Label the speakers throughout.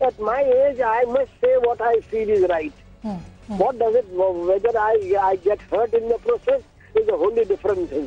Speaker 1: at my age I must say what I feel is right. What does it, whether I get hurt in the process is a wholly different thing.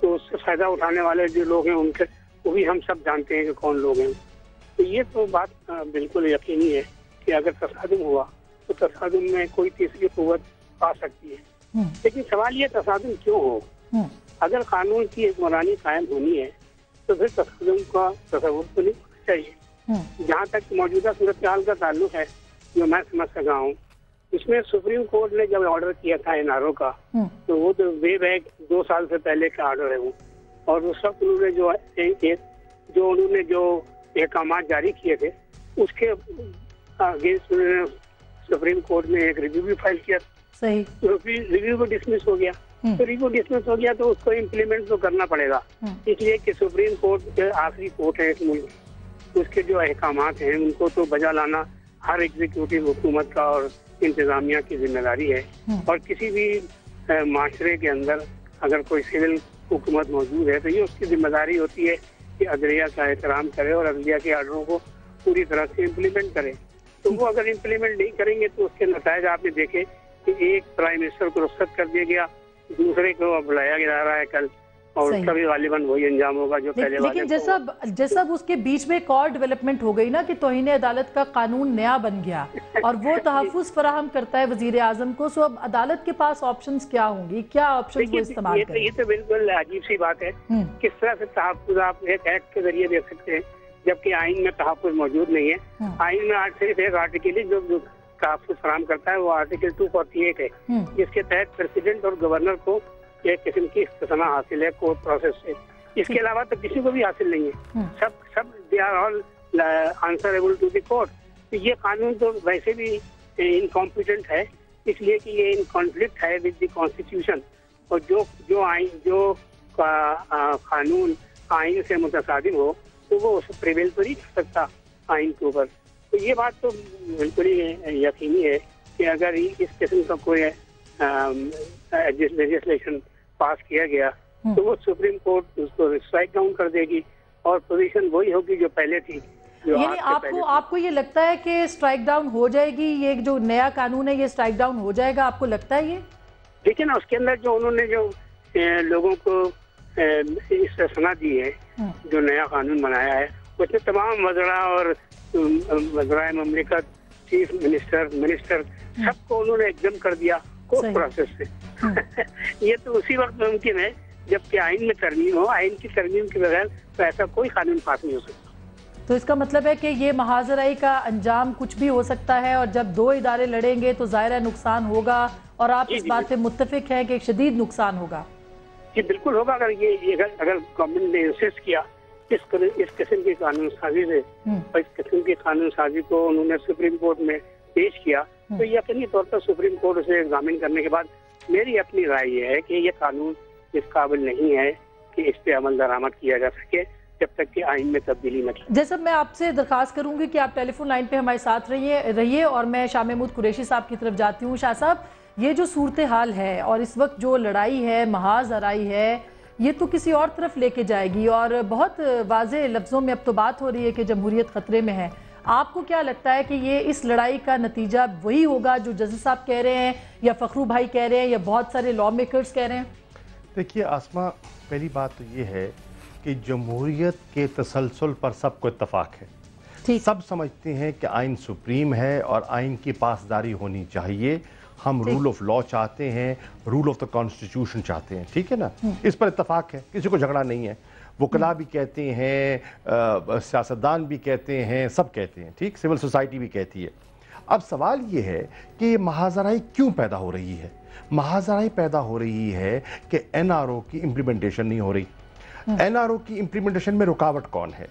Speaker 2: تو اس سے فائدہ اٹھانے والے جو لوگ ہیں ان کے وہ بھی ہم سب جانتے ہیں کہ کون لوگ ہیں. تو یہ تو بات بالکل یقینی ہے کہ اگر تصادم ہوا تو تصادم میں کوئی تیسری قوت آ سکتی ہے. لیکن سوال یہ تصادم کیوں ہو؟ اگر قانون کی حکمرانی قائم ہونی ہے تو پھر تصادم کا تصور تو نہیں ہونا چاہیے. جہاں تک موجودہ صورتحال کا تعلق ہے جو میں سمجھ سکا ہوں اس میں سپریم کورٹ نے جب آرڈر کیا تھا NRO کا تو وہ تو وے بیک 2 سال سے پہلے کا آرڈر ہے وہ, اور اس وقت انہوں نے جو احکامات جاری کیے تھے اس کے اگینسٹ سپریم کورٹ نے ایک ریویو بھی فائل کیا. صحیح. ریویو کو ڈسمس ہو گیا. تو ریویو ڈسمس ہو گیا تو اس کو امپلیمنٹ تو کرنا پڑے گا, اس لیے کہ سپریم کورٹ آخری کورٹ ہے اس ملک, اس کے جو احکامات ہیں ان کو تو بجا لانا ہر ایگزیکٹو حکومت کا اور انتظامیہ کی ذمہ داری ہے. اور کسی بھی معاشرے کے اندر اگر کوئی سول حکومت موجود ہے تو یہ اس کی ذمہ داری ہوتی ہے کہ عدلیہ کا احترام کرے اور عدلیہ کے آرڈروں کو پوری طرح سے امپلیمنٹ کرے. تو وہ اگر امپلیمنٹ نہیں کریں گے تو اس کے نتائج آپ نے دیکھے کہ ایک پرائم منسٹر کو رخصت کر دیا گیا, دوسرے کو بلایا جا رہا ہے کل, اور اس کا بھی غالباً وہی انجام ہوگا جو پہلے والے.
Speaker 3: لیکن جیسا اس کے بیچ میں ایک اور ڈیولپمنٹ ہو گئی نا کہ توہین عدالت کا قانون نیا بن گیا اور وہ تحفظ فراہم کرتا ہے وزیر اعظم کو, سو اب عدالت کے پاس آپشنز کیا ہوں گی, کیا آپشنز وہ استعمال کریں؟
Speaker 2: یہ تو بالکل عجیب سی بات ہے. کس طرح سے تحفظ آپ ایک ایکٹ کے ذریعے دے سکتے ہیں جبکہ آئین میں تحفظ موجود نہیں ہے. آئین میں صرف ایک آرٹیکل جو تحفظ فراہم کرتا ہے وہ آرٹیکل 248 ہے, جس کے تحت پریزیڈنٹ اور گورنر کو ایک قسم کی استثناء حاصل ہے کورٹ پروسیس سے. اس کے علاوہ تو کسی کو بھی حاصل نہیں ہے. سب they are all answerable to the court. تو یہ قانون تو ویسے بھی انکمپیٹنٹ ہے, اس لیے کہ یہ ان کانفلکٹ ہے ود دی کانسٹیٹیوشن, اور جو قانون آئین سے متصادم ہو تو وہ اسے پریویل تو نہیں کر سکتا آئین کے اوپر. تو یہ بات تو بالکل ہی یقینی ہے کہ اگر اس قسم کا کوئی لیجسلیشن پاس کیا گیا تو وہ سپریم کورٹ اس کو اسٹرائک ڈاؤن کر دے گی اور پوزیشن وہی ہوگی جو پہلے تھی.
Speaker 3: یعنی آپ کو یہ لگتا ہے کہ اسٹرائک ڈاؤن ہو جائے گی, یہ جو نیا قانون ہے یہ اسٹرائک ڈاؤن ہو جائے گا, آپ کو لگتا ہے یہ؟
Speaker 2: دیکھیں نا اس کے اندر جو انہوں نے جو لوگوں کو استثناء دی ہے, جو نیا قانون بنایا ہے اس نے تمام وزراء اور وزرائے مملکت, چیف منسٹر سب کو انہوں نے ایگزم کر دیا کورٹ پروسیس سے. یہ تو اسی وقت ممکن ہے جبکہ آئین میں ترمیم ہو. آئین کی ترمیم کے بغیر تو ایسا کوئی قانون پاس نہیں ہو سکتا.
Speaker 3: تو اس کا مطلب ہے کہ یہ محاذرائی کا انجام کچھ بھی ہو سکتا ہے, اور جب 2 ادارے لڑیں گے تو ظاہر نقصان ہوگا, اور آپ اس بات پہ متفق ہیں کہ شدید نقصان ہوگا؟
Speaker 2: جی بالکل ہوگا. اگر گورنمنٹ نے انسسٹ کیا اس قسم کی قانون سازی سے, اور اس قسم کی قانون سازی کو انہوں نے سپریم کورٹ میں پیش کیا, تو یقینی طور پر سپریم کورٹ اسے ایگزامن کرنے کے بعد میری اپنی رائے یہ ہے کہ یہ قانون اس قابل نہیں ہے کہ اس پہ عمل درآمد کیا جا سکے جب تک کہ آئین میں تبدیلی نہ کی.
Speaker 3: جیسا میں آپ سے درخواست کروں گی کہ آپ ٹیلی فون لائن پہ ہمارے ساتھ رہیے, اور میں شاہ محمود قریشی صاحب کی طرف جاتی ہوں. شاہ صاحب, یہ جو صورتحال ہے اور اس وقت جو لڑائی ہے, محاذ آرائی ہے, یہ تو کسی اور طرف لے کے جائے گی, اور بہت واضح لفظوں میں اب تو بات ہو رہی ہے کہ جمہوریت خطرے میں ہے. آپ کو کیا لگتا ہے کہ یہ اس لڑائی کا نتیجہ وہی ہوگا جو جزا صاحب کہہ رہے ہیں, یا فخرو بھائی کہہ رہے ہیں, یا بہت سارے لا میکرز کہہ رہے ہیں؟
Speaker 4: دیکھیے آسمہ, پہلی بات تو یہ ہے کہ جمہوریت کے تسلسل پر سب کو اتفاق ہے. سب سمجھتے ہیں کہ آئین سپریم ہے اور آئین کی پاسداری ہونی چاہیے. ہم رول آف لا چاہتے ہیں, رول آف دا کانسٹیٹیوشن چاہتے ہیں, ٹھیک ہے نا, اس پر اتفاق ہے, کسی کو جھگڑا نہیں ہے. وکلاء بھی کہتے ہیں, سیاستدان بھی کہتے ہیں, سب کہتے ہیں, ٹھیک, سول سوسائٹی بھی کہتی ہے. اب سوال یہ ہے کہ یہ محاذرائی کیوں پیدا ہو رہی ہے؟ محاذرائی پیدا ہو رہی ہے کہ NRO کی امپلیمنٹیشن نہیں ہو رہی. NRO کی امپلیمنٹیشن میں رکاوٹ کون ہے؟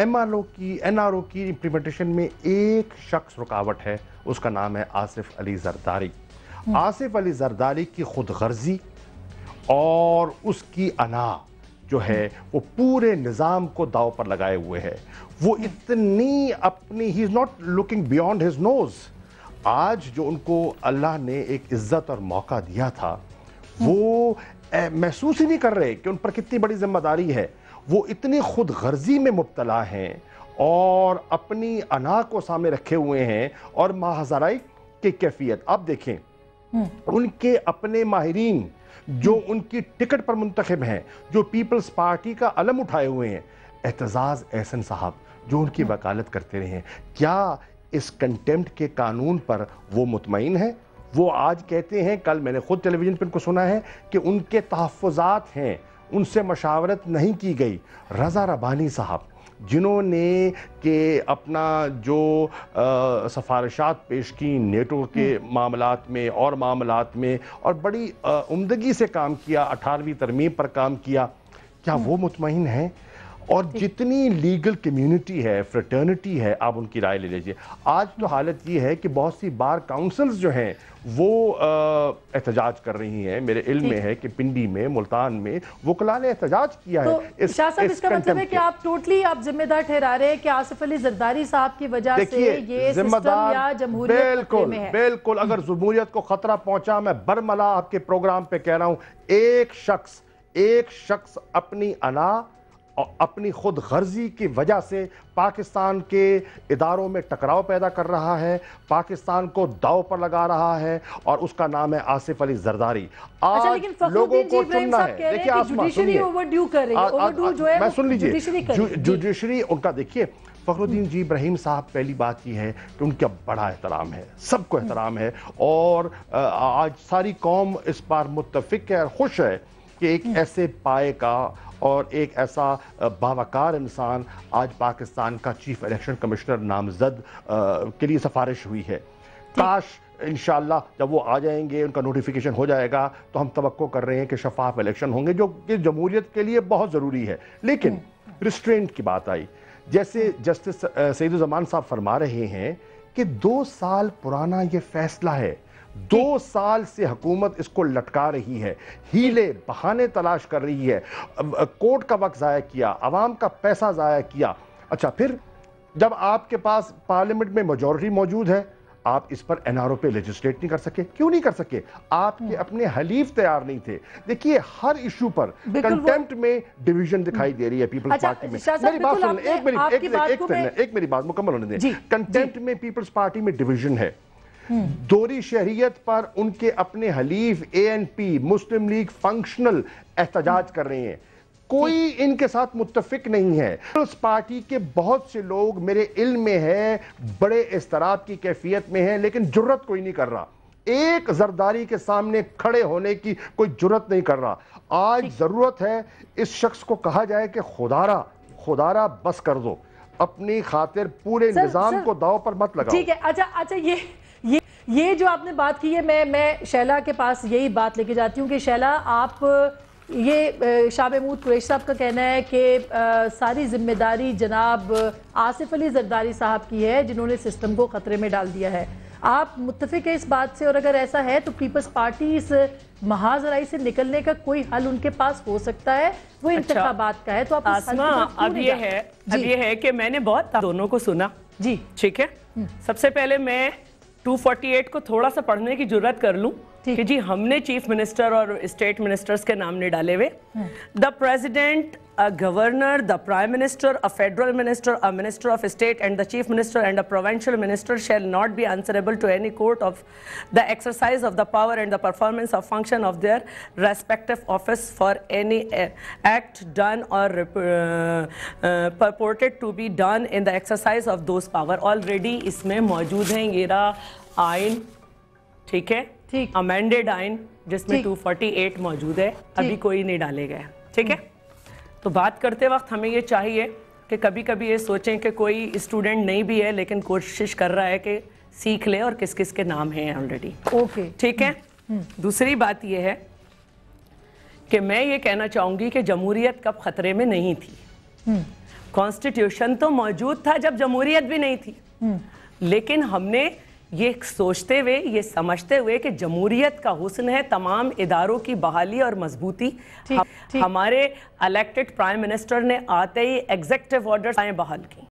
Speaker 4: NRO کی امپلیمنٹیشن میں ایک شخص رکاوٹ ہے, اس کا نام ہے آصف علی زرداری. آصف علی زرداری کی خود غرضی اور اس کی انا جو ہے وہ پورے نظام کو داؤ پر لگائے ہوئے ہے. وہ اتنی اپنی ہی is not looking beyond his nose. آج جو ان کو اللہ نے ایک عزت اور موقع دیا تھا وہ محسوس ہی نہیں کر رہے کہ ان پر کتنی بڑی ذمہ داری ہے. وہ اتنی خود غرضی میں مبتلا ہیں اور اپنی انا کو سامنے رکھے ہوئے ہیں. اور محاذرائی کی کیفیت آپ دیکھیں, ان کے اپنے ماہرین جو ان کی ٹکٹ پر منتخب ہیں, جو پیپلز پارٹی کا علم اٹھائے ہوئے ہیں, اعتزاز احسن صاحب جو ان کی وکالت کرتے رہے ہیں, کیا اس کنٹیمپٹ کے قانون پر وہ مطمئن ہیں؟ وہ آج کہتے ہیں, کل میں نے خود ٹیلی ویژن پر ان کو سنا ہے کہ ان کے تحفظات ہیں, ان سے مشاورت نہیں کی گئی. رضا ربانی صاحب جنہوں نے کہ اپنا جو سفارشات پیش کی نیٹو کے معاملات میں اور معاملات میں, اور بڑی عمدگی سے کام کیا, 18ویں ترمیم پر کام کیا, کیا وہ مطمئن ہیں؟ اور جتنی لیگل کمیونٹی ہے, فریٹرنٹی ہے, آپ ان کی رائے لے لیجئے. آج تو حالت یہ ہے کہ بہت سی بار کاؤنسلز جو ہیں وہ احتجاج کر رہی ہیں. میرے علم میں ہے کہ پنڈی میں, ملتان میں وکلاء نے احتجاج کیا ہے.
Speaker 3: تو شاہ صاحب اس کا مطلب ہے کہ آپ ٹوٹلی آپ ذمہ دار ٹھہرا رہے ہیں کہ آصف علی زرداری صاحب کی وجہ سے یہ سسٹم یا جمہوریت خطرے میں ہے؟
Speaker 4: بالکل, اگر جمہوریت کو خطرہ پہنچا, میں برملا آپ کے پروگرام پہ کہہ رہا ہوں, ایک شخص اپنی انا اور اپنی خود غرضی کی وجہ سے پاکستان کے اداروں میں ٹکراؤ پیدا کر رہا ہے, پاکستان کو داؤ پر لگا رہا ہے, اور اس کا نام ہے آصف علی زرداری. آج لوگوں کو چننا ہے. دیکھیے آسما سنیے, میں سن لیجئے, جوڈیشری ان کا دیکھیے, فخر الدین جی ابراہیم صاحب, پہلی بات یہ ہے کہ ان کا بڑا احترام ہے, سب کو احترام ہے, اور آج ساری قوم اس بار متفق ہے اور خوش ہے کہ ایک ایسے پائے کا اور ایک ایسا باوقار انسان آج پاکستان کا چیف الیکشن کمشنر نامزد کے لیے سفارش ہوئی ہے. کاش انشاءاللہ جب وہ آ جائیں گے, ان کا نوٹیفیکیشن ہو جائے گا, تو ہم توقع کر رہے ہیں کہ شفاف الیکشن ہوں گے, جو کہ جمہوریت کے لیے بہت ضروری ہے. لیکن ریسٹرینٹ کی بات آئی, جیسے جسٹس سعید الزمان صاحب فرما رہے ہیں کہ 2 سال پرانا یہ فیصلہ ہے, 2 سال سے حکومت اس کو لٹکا رہی ہے, ہیلے بہانے تلاش کر رہی ہے, کورٹ کا وقت ضائع کیا, عوام کا پیسہ ضائع کیا. اچھا, پھر جب آپ کے پاس پارلیمنٹ میں میجورٹی موجود ہے, آپ اس پر این آر او پہ لیجسلیٹ نہیں کر سکے. کیوں نہیں کر سکے؟ آپ کے اپنے حلیف تیار نہیں تھے. دیکھیے ہر ایشو پر کنٹیمپٹ میں ڈیویژن دکھائی دے رہی ہے پیپلز پارٹی میں. میری بات سنیں, ایک میری بات مکمل ہونے دیں. کنٹیمپٹ میں پیپلز پارٹی میں ڈیویژن ہے. دوری شہریت پر ان کے اپنے حلیف اے این پی, مسلم لیگ فنکشنل احتجاج کر رہے ہیں, کوئی ان کے ساتھ متفق نہیں ہے. پیپلز پارٹی کے بہت سے لوگ میرے علم میں ہیں بڑے اضطراب کی کیفیت میں ہیں, لیکن جرت کوئی نہیں کر رہا, ایک زرداری کے سامنے کھڑے ہونے کی کوئی جرت نہیں کر رہا. آج ضرورت ہے اس شخص کو کہا جائے کہ خدارا بس کر دو, اپنی خاطر پورے نظام کو داؤ پر مت لگاؤ.
Speaker 3: ٹھیک ہے. اچھا یہ جو آپ نے بات کی ہے, میں شیلا کے پاس یہی بات لے کے جاتی ہوں کہ شیلا, آپ یہ شاہ محمود قریش صاحب کا کہنا ہے کہ ساری ذمہ داری جناب آصف علی زرداری صاحب کی ہے جنہوں نے سسٹم کو خطرے میں ڈال دیا ہے. آپ متفق ہیں اس بات سے؟ اور اگر ایسا ہے تو پیپلز پارٹی اس محاذرائی سے نکلنے کا کوئی حل ان کے پاس ہو سکتا ہے, وہ انتخابات کا ہے, تو آپ
Speaker 5: اب یہ ہے کہ میں نے بہت دونوں کو سنا. جی ٹھیک ہے, سب سے پہلے میں 248 کو تھوڑا سا پڑھنے کی جرات کر لوں کہ جی ہم نے چیف منسٹر اور اسٹیٹ منسٹرز کے نام نہیں ڈالے ہوئے. The president, governor, the prime minister, a federal minister, a minister of state and the chief minister and a provincial minister shall not be answerable to any court of the exercise of the power and the performance of function of their respective office for any act done or purported to be done in the exercise of those power. Already اس میں موجود ہیں یہ رہا آئین, ٹھیک ہے, amended آئین جس میں 248 موجود ہے, ابھی کوئی نہیں ڈالے گئے, ٹھیک ہے. تو بات کرتے وقت ہمیں یہ چاہیے کہ کبھی کبھی یہ سوچیں کہ کوئی اسٹوڈنٹ نہیں بھی ہے لیکن کوشش کر رہا ہے کہ سیکھ لے اور کس کس کے نام ہیں آلریڈی, ٹھیک ہے. دوسری بات یہ ہے کہ میں یہ کہنا چاہوں گی کہ جمہوریت کب خطرے میں نہیں تھی. کانسٹیٹیوشن تو موجود تھا جب جمہوریت بھی نہیں تھی, لیکن ہم نے یہ سوچتے ہوئے, یہ سمجھتے ہوئے کہ جمہوریت کا حسن ہے تمام اداروں کی بحالی اور مضبوطی. ہمارے الیکٹڈ پرائم منسٹر نے آتے ہی ایگزیکٹو آرڈرز بحال کی.